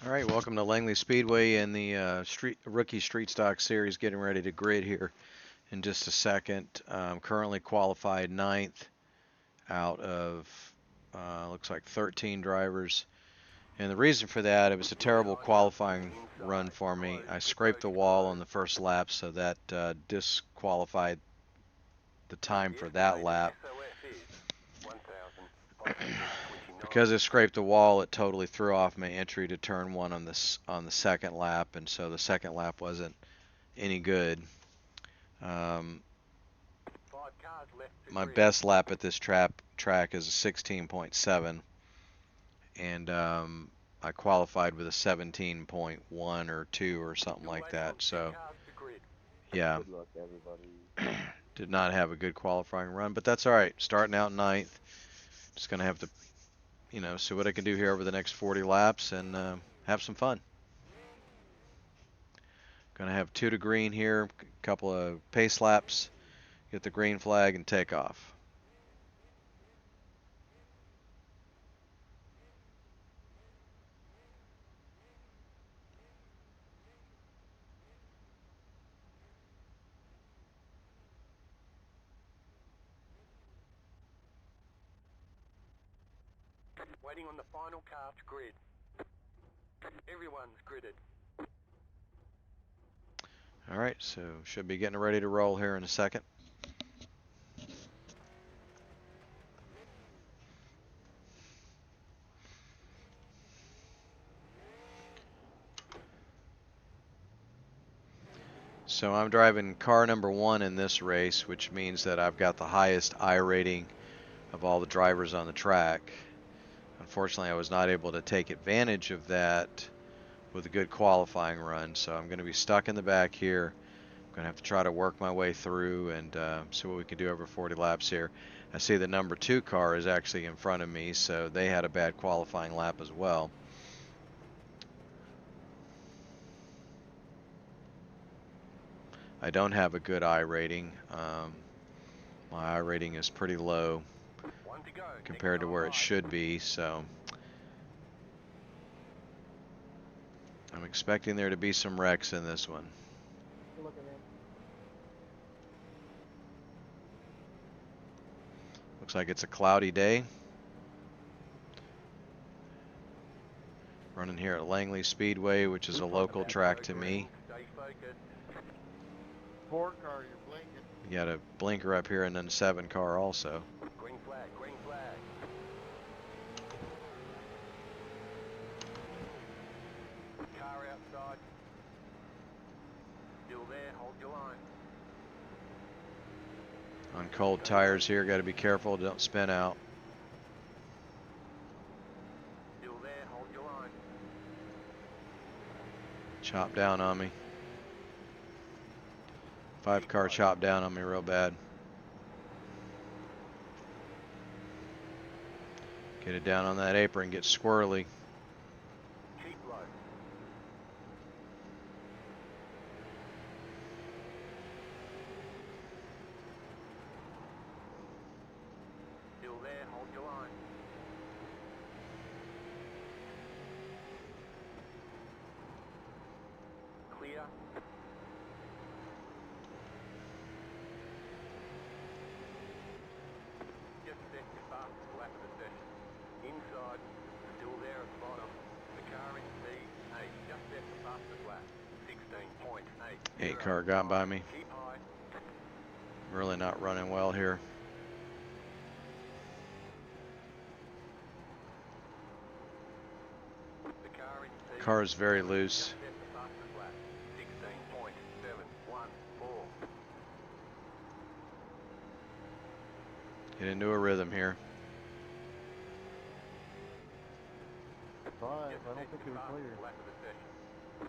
All right, welcome to Langley Speedway and the Rookie Street Stock Series. Getting ready to grid here in just a second. Currently qualified ninth out of looks like 13 drivers. And the reason for that, it was a terrible qualifying run for me. I scraped the wall on the first lap, so that disqualified the time for that lap. Because I scraped the wall, it totally threw off my entry to turn one on the second lap, and so the second lap wasn't any good. My best lap at this track is a 16.7, and I qualified with a 17.1 or 2 or something like that. So, yeah, Good luck, everybody. did not have a good qualifying run, but that's all right. Starting out ninth, just gonna have to, see what I can do here over the next 40 laps and have some fun. Gonna have 2 to green here, a couple of pace laps, get the green flag and take off. Waiting on the final car to grid. Everyone's gridded. All right, so should be getting ready to roll here in a second. So I'm driving car number 1 in this race, which means that I've got the highest I rating of all the drivers on the track. Unfortunately, I was not able to take advantage of that with a good qualifying run, so I'm going to be stuck in the back here. I'm going to have to try to work my way through and see what we can do over 40 laps here. I see the number 2 car is actually in front of me, so they had a bad qualifying lap as well. I don't have a good I rating. My I rating is pretty low compared to where it should be, so I'm expecting there to be some wrecks in this one. Looks like it's a cloudy day. Running here at Langley Speedway, which is a local track to me. 4 car, you're blinking. You got a blinker up here and then a 7 car also. Green flag, green flag. Car outside. Still there, hold your line. On cold tires here, got to be careful, don't spin out. Still there, hold your line. Chop down on me. 5 car chop down on me real bad. Get it down on that apron, get squirrely. Keep low. Still there, hold your line. Clear. Just set your fastest lap of the session. Inside, still there at the bottom. The car in P8, just set the fastest lap. 16.8. 8 car got by me. Keep high. Really not running well here. The car in P8. Car is very loose. Just set the fastest lap. 16.714. Get into a rhythm here. 5, I Just don't set think it your was fastest clear. lap of the session.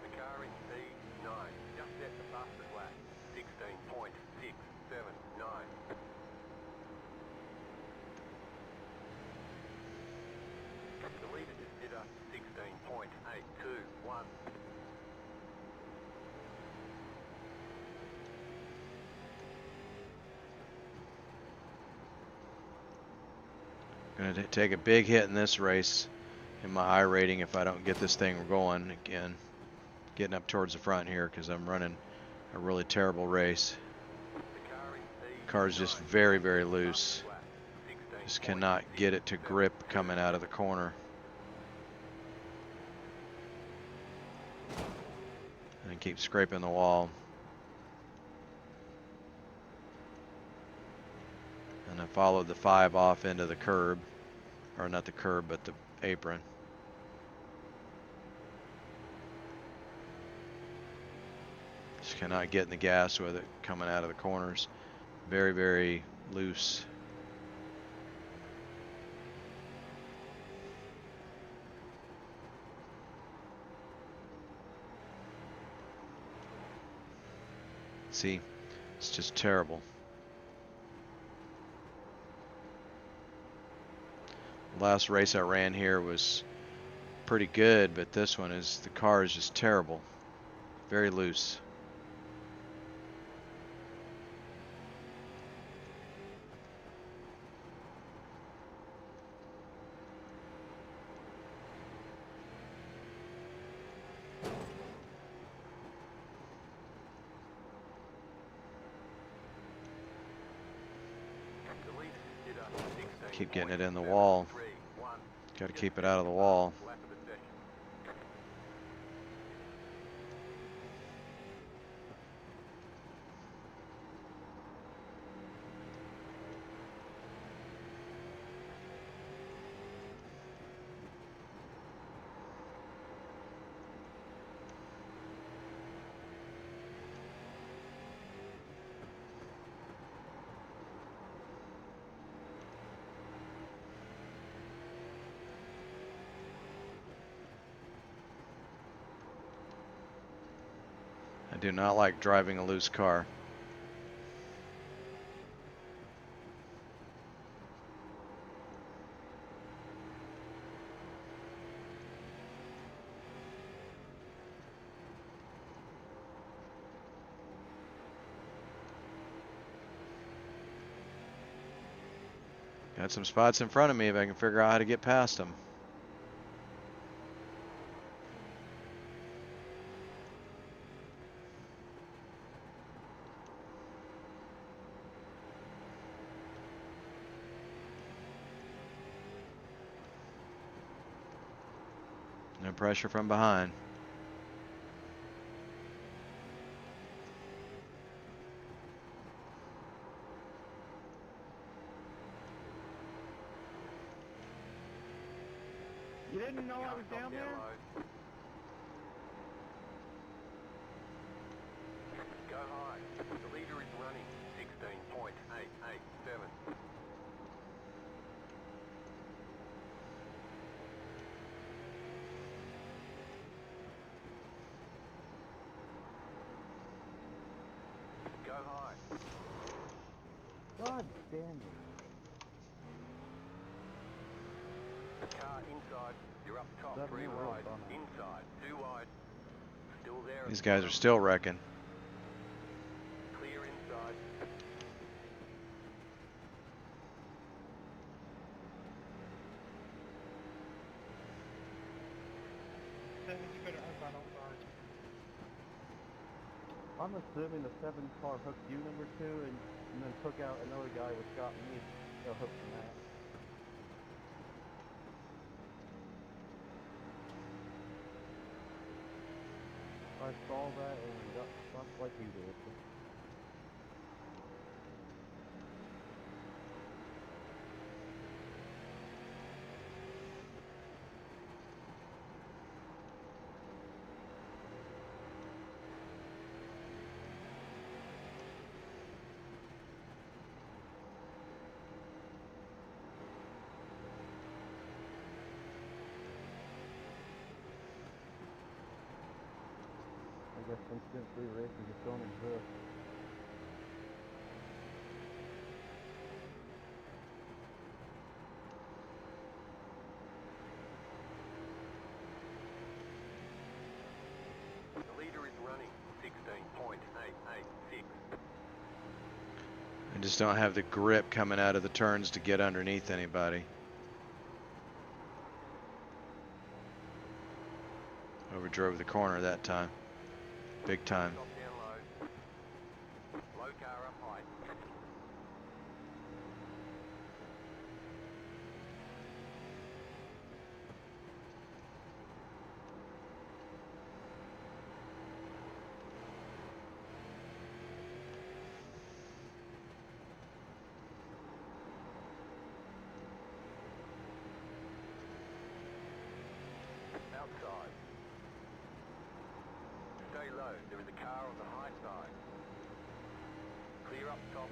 The car in P9, just set the fastest lap. 16.679. The leader just did a 16.821. Going to take a big hit in this race in my I rating if I don't get this thing going again. Getting up towards the front here because I'm running a really terrible race. The car is just very, very loose. Just cannot get it to grip coming out of the corner. And keep scraping the wall. And I followed the 5 off into the curb. Or not the curb, but the apron. Just cannot get in the gas with it coming out of the corners. Very, very loose. See, it's just terrible. Last race I ran here was pretty good, but this one is, the car is just terrible. Very loose. Keep getting it in the wall. Got to keep it out of the wall. I do not like driving a loose car. Got some spots in front of me if I can figure out how to get past them. No pressure from behind. You didn't know I was down there? Go high. The leader is running 16.887. Go high. God damn it. Car inside. You're up top. 3 wide. Inside. 2 wide. Still there. These guys are still wrecking. Clear inside. I'm assuming the 7-car hooked you, number 2, and then took out another guy which got me hooked from that. I saw that and got stuck like you did. I guess instant-free racing just don't exist. The leader is running 16.886. I just don't have the grip coming out of the turns to get underneath anybody. Overdrove the corner that time. Big time. Stop down low. Low car up height. Outside. Stay low. There is a car on the high side. Clear up top.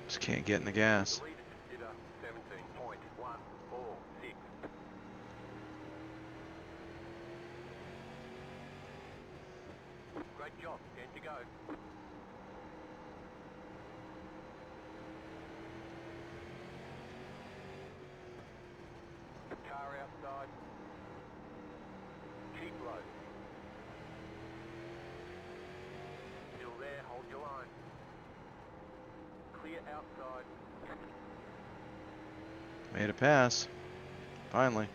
Just can't get in the gas. The lead is consider 17.146. Great job. 10 to go. Car outside. Keep low. Still there. Hold your line. Clear outside. Made a pass. Finally.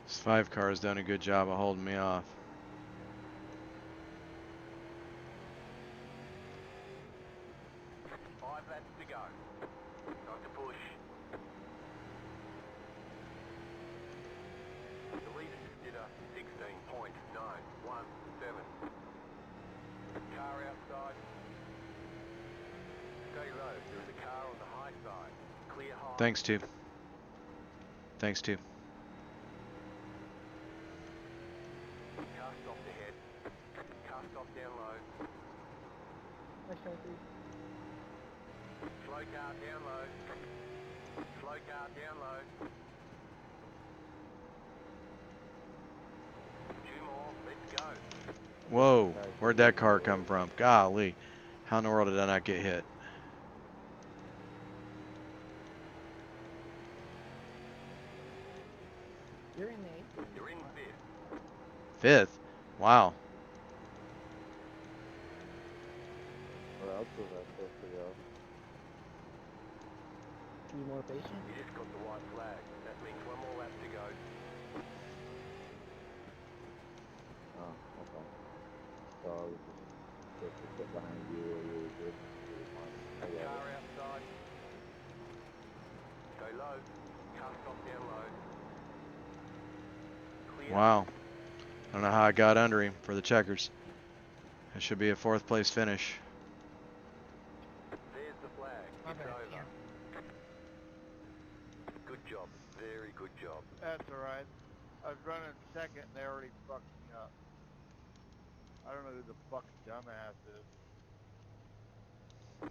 This 5 car has done a good job of holding me off. Five laps to go. Time to push. The lead is consider 16.917. Car outside. Stay low. There is a car on the high side. Clear high. Thanks, two. Thanks, two. Car stopped ahead. Car stopped down low. Slow car down low. Slow car down low. 2 more. Let's go. Whoa, where'd that car come from? Golly, how in the world did I not get hit? You're in the eighth. You're in 5th. 5th? Wow. Where else was I supposed to go? Be more patient. You just got the white flag. That means 1 more lap to go. Oh, okay. So I was just supposed to sit behind you or you were good. I got Car it. outside. Stay low. Car stop down low. Clear. Wow. I don't know how I got under him for the checkers. It should be a 4th place finish. There's the flag. My It's bad, over. Cam. Good job. Very good job. That's alright. I was running second and they already fucked me up. I don't know who the fucking dumbass is.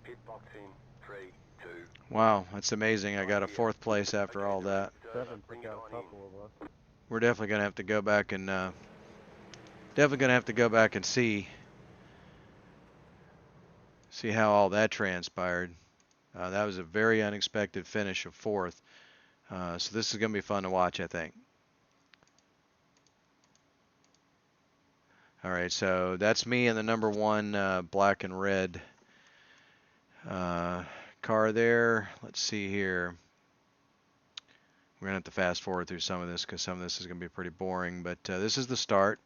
Pit box in 3, 2. Wow, that's amazing. I got a 4th place after Okay, all the that. race is over. Seven Bring took it out on a couple of us. We're definitely gonna have to go back and see See how all that transpired. That was a very unexpected finish of fourth. So this is going to be fun to watch, I think. All right, so that's me in the number one black and red car there. Let's see here. We're going to have to fast forward through some of this because some of this is going to be pretty boring. But this is the start.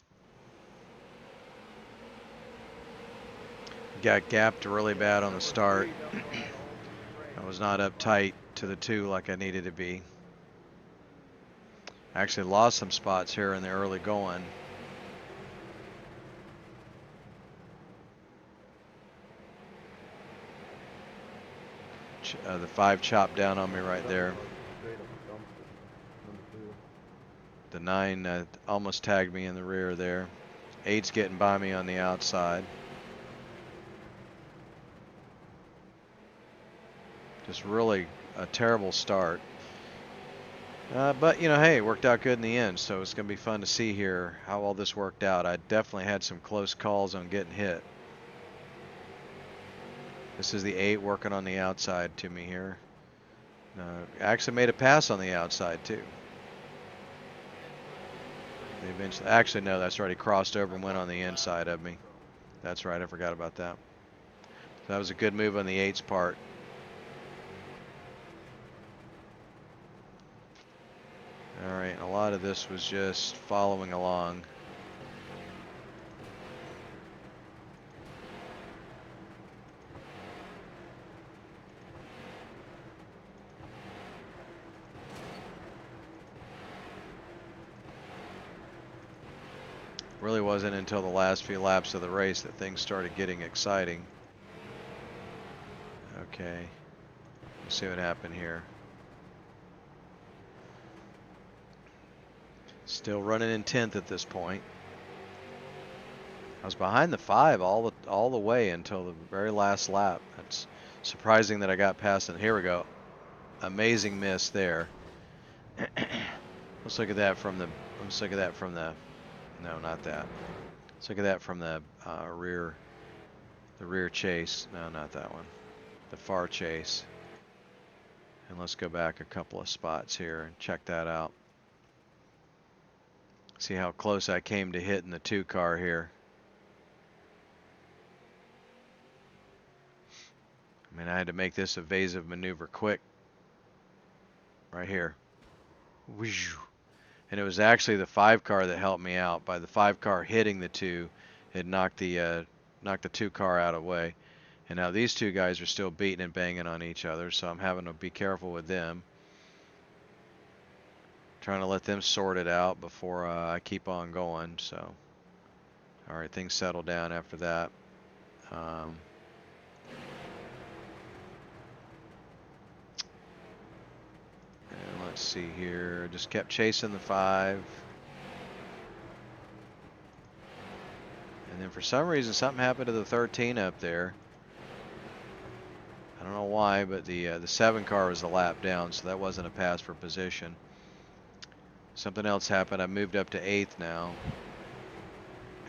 Got gapped really bad on the start. I was not up tight to the 2 like I needed to be. I actually lost some spots here in the early going. The 5 chopped down on me right there. The 9 almost tagged me in the rear there. 8's getting by me on the outside. Just really a terrible start. But, you know, hey, it worked out good in the end, so it's going to be fun to see here how all this worked out. I definitely had some close calls on getting hit. This is the 8 working on the outside to me here. Actually made a pass on the outside, too. They eventually, actually, no, that's right. He crossed over and went on the inside of me. That's right. I forgot about that. So that was a good move on the 8's part. All right, a lot of this was just following along. Really wasn't until the last few laps of the race that things started getting exciting. Okay, let's see what happened here. Still running in 10th at this point. I was behind the 5 all the way until the very last lap. That's surprising that I got past it. Here we go. Amazing miss there. Let's look at that from the. Let's look at that from the. No, not that. Let's look at that from the rear. The rear chase. No, not that one. The far chase. And let's go back a couple of spots here and check that out. See how close I came to hitting the 2 car here. I mean, I had to make this evasive maneuver quick. Right here. And it was actually the 5 car that helped me out. By the 5 car hitting the 2, it knocked the 2 car out of the way. And now these 2 guys are still beating and banging on each other, so I'm having to be careful with them. Trying to let them sort it out before I keep on going. So, all right, things settle down after that. And let's see here. Just kept chasing the 5. And then for some reason, something happened to the 13 up there. I don't know why, but the 7 car was a lap down, so that wasn't a pass for position. Something else happened. I moved up to 8th now.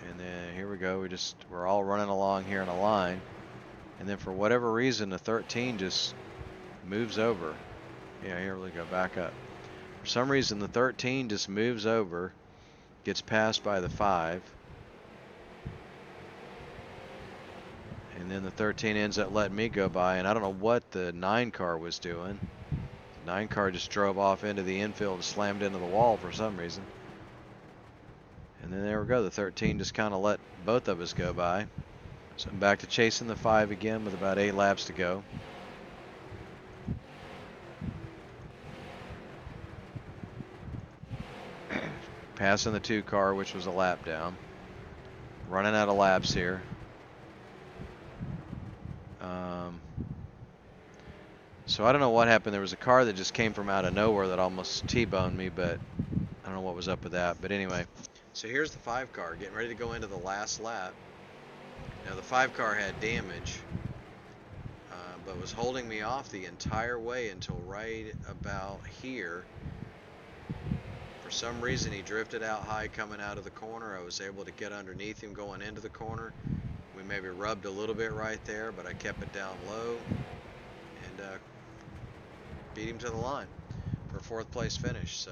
And then here we go. We're all running along here in a line. And then for whatever reason, the 13 just moves over. Yeah, here we go. Back up. For some reason, the 13 just moves over, gets passed by the 5. And then the 13 ends up letting me go by. And I don't know what the 9 car was doing. 9 car just drove off into the infield and slammed into the wall for some reason. And then there we go. The 13 just kind of let both of us go by. So I'm back to chasing the 5 again with about 8 laps to go. Passing the 2 car, which was a lap down. Running out of laps here. So I don't know what happened. There was a car that just came from out of nowhere that almost T-boned me, but I don't know what was up with that. But anyway, so here's the 5 car getting ready to go into the last lap. Now the 5 car had damage, but was holding me off the entire way until right about here. For some reason he drifted out high coming out of the corner. I was able to get underneath him going into the corner. We maybe rubbed a little bit right there, but I kept it down low and beat him to the line for a 4th place finish. So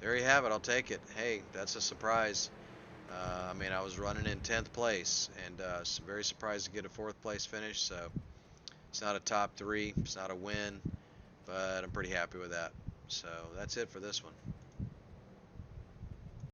there you have it. I'll take it. Hey, that's a surprise. I mean, I was running in 10th place and very surprised to get a 4th place finish. So it's not a top 3, it's not a win, but I'm pretty happy with that. So that's it for this one.